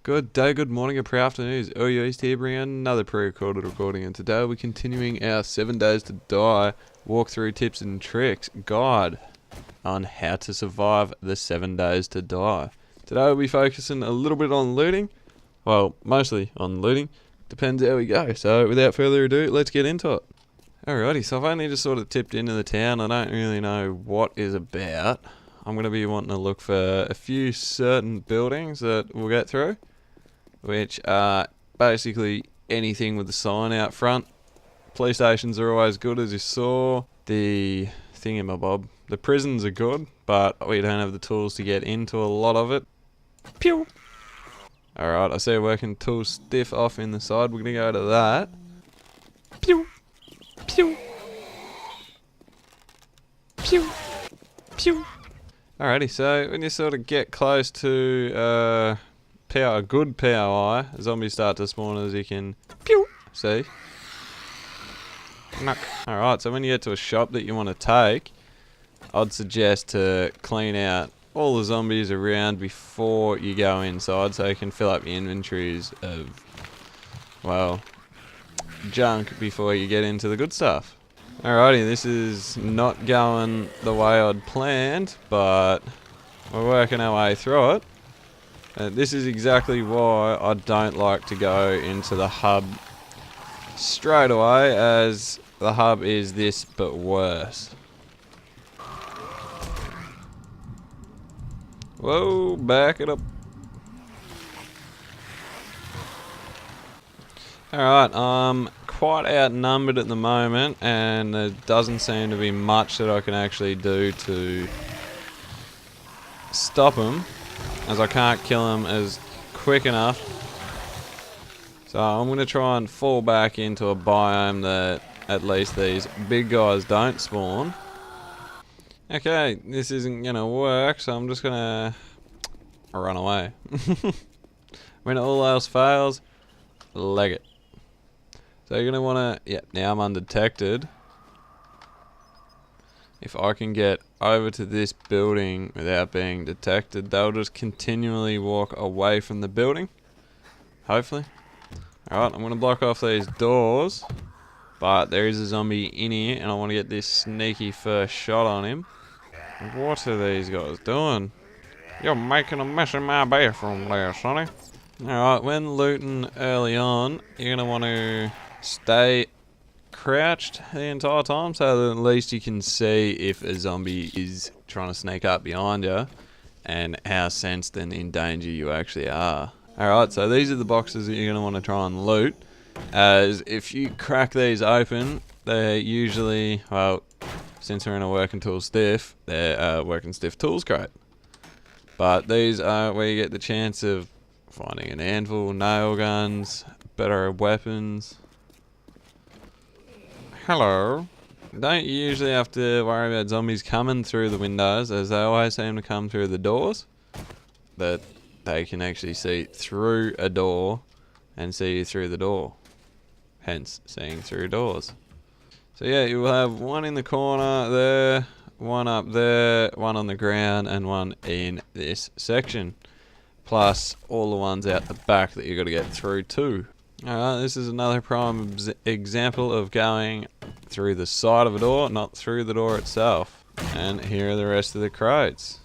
Good day, good morning, or pre-afternoon. East here bringing another pre-recorded recording, and today we're continuing our 7 days to die walkthrough tips and tricks guide on how to survive the 7 days to die. Today we'll be focusing a little bit on looting, well, mostly on looting, depends how we go. So without further ado, let's get into it. Alrighty, so I've only just sort of tipped into the town. I don't really know what is about. I'm going to be wanting to look for a few certain buildings that we'll get through, which are basically anything with the sign out front. Police stations are always good, as you saw. The thingamabob. The prisons are good, but we don't have the tools to get into a lot of it. Pew! Alright, I see a working tool stiff off in the side. We're going to go to that. Pew! Pew! Pew! Pew! Alrighty, so when you sort of get close to a good POI, zombies start to spawn, as you can see. Alright, so when you get to a shop that you want to take, I'd suggest to clean out all the zombies around before you go inside, so you can fill up your inventories of, well, junk before you get into the good stuff. Alrighty, this is not going the way I'd planned, but we're working our way through it. This is exactly why I don't like to go into the hub straight away, as the hub is this but worse. Whoa, back it up. Alright, quite outnumbered at the moment, and there doesn't seem to be much that I can actually do to stop them, as I can't kill them as quick enough. So I'm going to try and fall back into a biome that at least these big guys don't spawn. Okay, this isn't going to work, so I'm just going to run away. When all else fails, leg it. So you're going to want to, yeah, now I'm undetected. If I can get over to this building without being detected, they'll just continually walk away from the building. Hopefully. Alright, I'm going to block off these doors. But there is a zombie in here, and I want to get this sneaky first shot on him. What are these guys doing? You're making a mess in my bathroom there, sonny. Alright, when looting early on, you're going to want to stay crouched the entire time, so that at least you can see if a zombie is trying to sneak up behind you and how sensed and in danger you actually are. Alright, so these are the boxes that you're going to want to try and loot, as if you crack these open, they're usually, well, since we're in a working tool stiff, they're a working stiff tools crate. But these are where you get the chance of finding an anvil, nail guns, better weapons. Hello. Don't usually have to worry about zombies coming through the windows, as they always seem to come through the doors. That they can actually see through a door and see you through the door. Hence, seeing through doors. So yeah, you will have one in the corner there, one up there, one on the ground, and one in this section. Plus all the ones out the back that you've got to get through too. Alright, this is another prime example of going through the side of a door, not through the door itself. And here are the rest of the crates.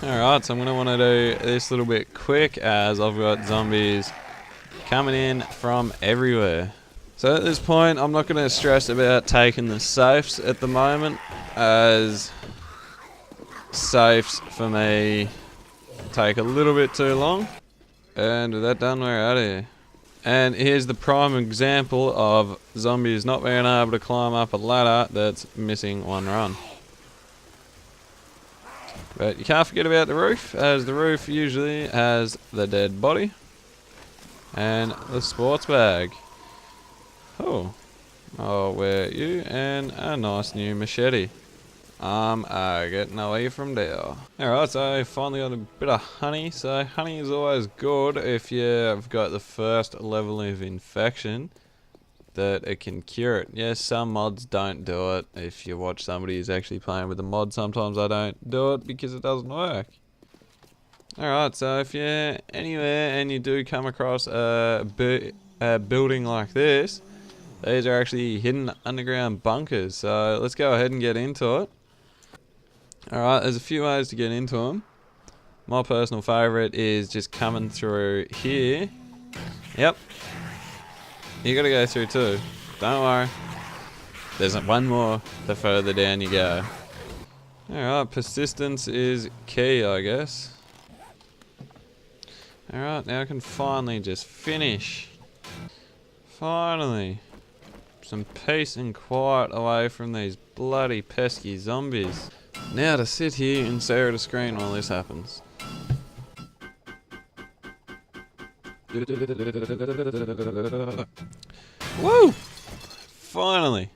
Alright, so I'm going to want to do this a little bit quick, as I've got zombies coming in from everywhere. So at this point, I'm not going to stress about taking the safes at the moment, as safes for me take a little bit too long. And with that done, we're out of here. And here's the prime example of zombies not being able to climb up a ladder that's missing one run. But you can't forget about the roof, as the roof usually has the dead body and the sports bag. Oh, I'll wear you and a nice new machete. Getting away from there. Alright, so I finally got a bit of honey. So honey is always good if you've got the first level of infection, that it can cure it. Yes, some mods don't do it. If you watch somebody who's actually playing with the mod, sometimes I don't do it because it doesn't work. Alright, so if you're anywhere and you do come across a building like this, these are actually hidden underground bunkers. So let's go ahead and get into it. Alright, there's a few ways to get into them. My personal favourite is just coming through here. Yep. You gotta go through too. Don't worry. There's one more the further down you go. Alright, persistence is key, I guess. Alright, now I can finally just finish. Finally. Some peace and quiet away from these bloody pesky zombies. Now to sit here and stare at a screen while this happens. Woo! Finally.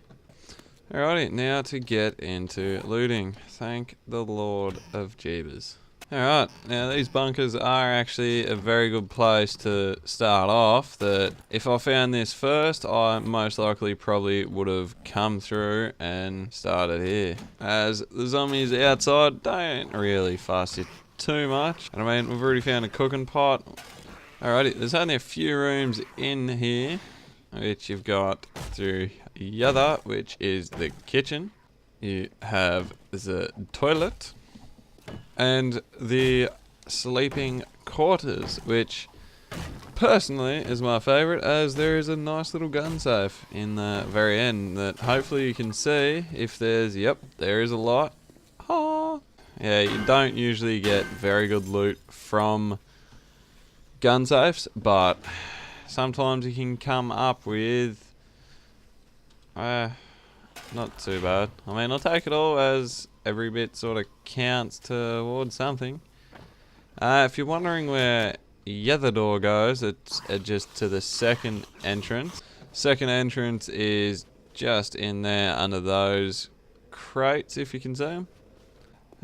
Alrighty, now to get into looting. Thank the Lord of Jeebus. Alright, now these bunkers are actually a very good place to start off. That if I found this first, I most likely probably would have come through and started here. As the zombies outside don't really fuss you too much. And I mean, we've already found a cooking pot. Alrighty, there's only a few rooms in here, which you've got through yada, which is the kitchen. You have the toilet. And the sleeping quarters, which personally is my favourite, as there is a nice little gun safe in the very end that hopefully you can see if there's, yep, there is a lot. Oh. Yeah, you don't usually get very good loot from gun safes, but sometimes you can come up with not too bad. I mean, I'll take it all as every bit sort of counts towards something. If you're wondering where the other door goes, it's just to the second entrance. Second entrance is just in there under those crates, if you can see them.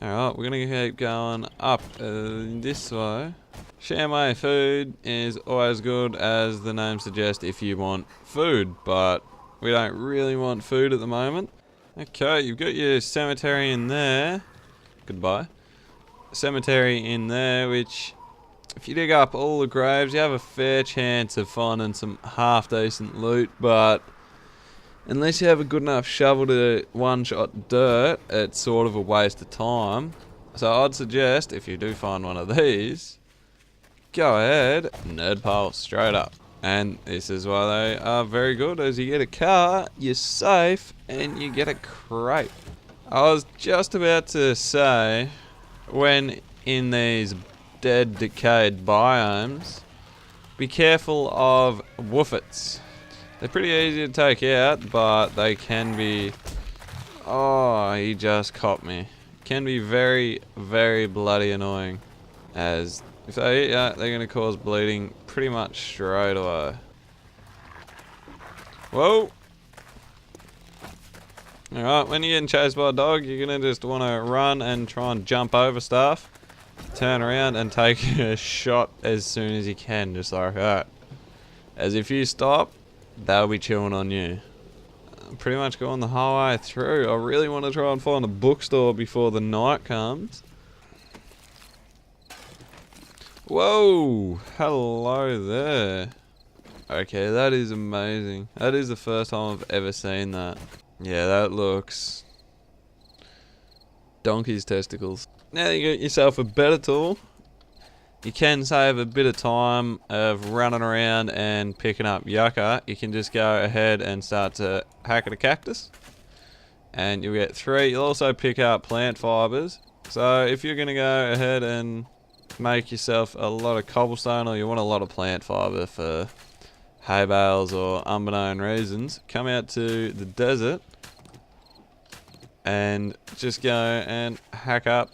Alright, we're going to keep going up this way. Shamway food is always good, as the name suggests, if you want food, but we don't really want food at the moment. Okay, you've got your cemetery in there. Goodbye. Cemetery in there, which, if you dig up all the graves, you have a fair chance of finding some half-decent loot, but unless you have a good enough shovel to one-shot dirt, it's sort of a waste of time. So I'd suggest, if you do find one of these, go ahead, nerd pile straight up. And this is why they are very good, as you get a car, you're safe, and you get a crate. I was just about to say, when in these dead, decayed biomes, be careful of woofits. They're pretty easy to take out, but they can be... Oh, he just caught me. Can be very, very bloody annoying, as if they hit you, they're going to cause bleeding pretty much straight away. Whoa! Alright, when you're getting chased by a dog, you're going to just want to run and try and jump over stuff. Turn around and take a shot as soon as you can, just like that. As if you stop, they'll be chewing on you. Pretty much going the whole way through. I really want to try and find a bookstore before the night comes. Whoa! Hello there. Okay, that is amazing. That is the first time I've ever seen that. Yeah, that looks... donkey's testicles. Now that you got yourself a better tool, you can save a bit of time of running around and picking up yucca. You can just go ahead and start to hack at a cactus. And you'll get 3. You'll also pick up plant fibers. So if you're going to go ahead and make yourself a lot of cobblestone, or you want a lot of plant fiber for hay bales or unbeknown reasons, come out to the desert and just go and hack up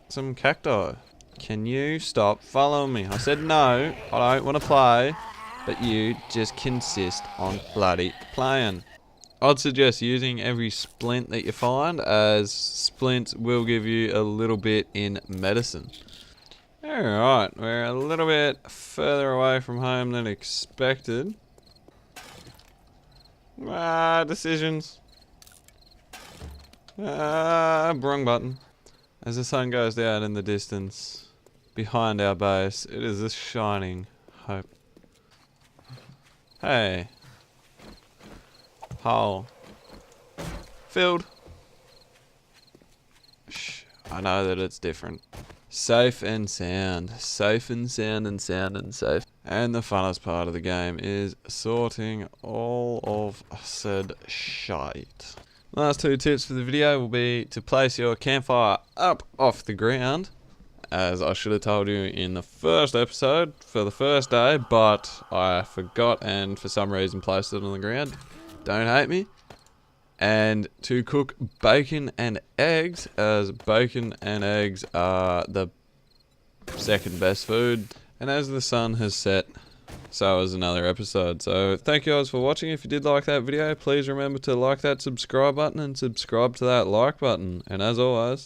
some cacti. Can you stop following me? I said no, I don't want to play, but you just consist on bloody playing. I'd suggest using every splint that you find, as splints will give you a little bit in medicine. Alright, we're a little bit further away from home than expected. Decisions. Wrong button. As the sun goes down in the distance, behind our base. It is this shining hope. Hey. Hole. Filled. Shh. I know that it's different. Safe and sound. Safe and sound and sound and safe. And the funnest part of the game is sorting all of said shite. Last 2 tips for the video will be to place your campfire up off the ground, as I should have told you in the first episode for the first day, but I forgot and for some reason placed it on the ground. Don't hate me. And to cook bacon and eggs, as bacon and eggs are the second best food. And as the sun has set, so is another episode. So thank you guys for watching. If you did like that video, please remember to like that subscribe button and subscribe to that like button. And as always,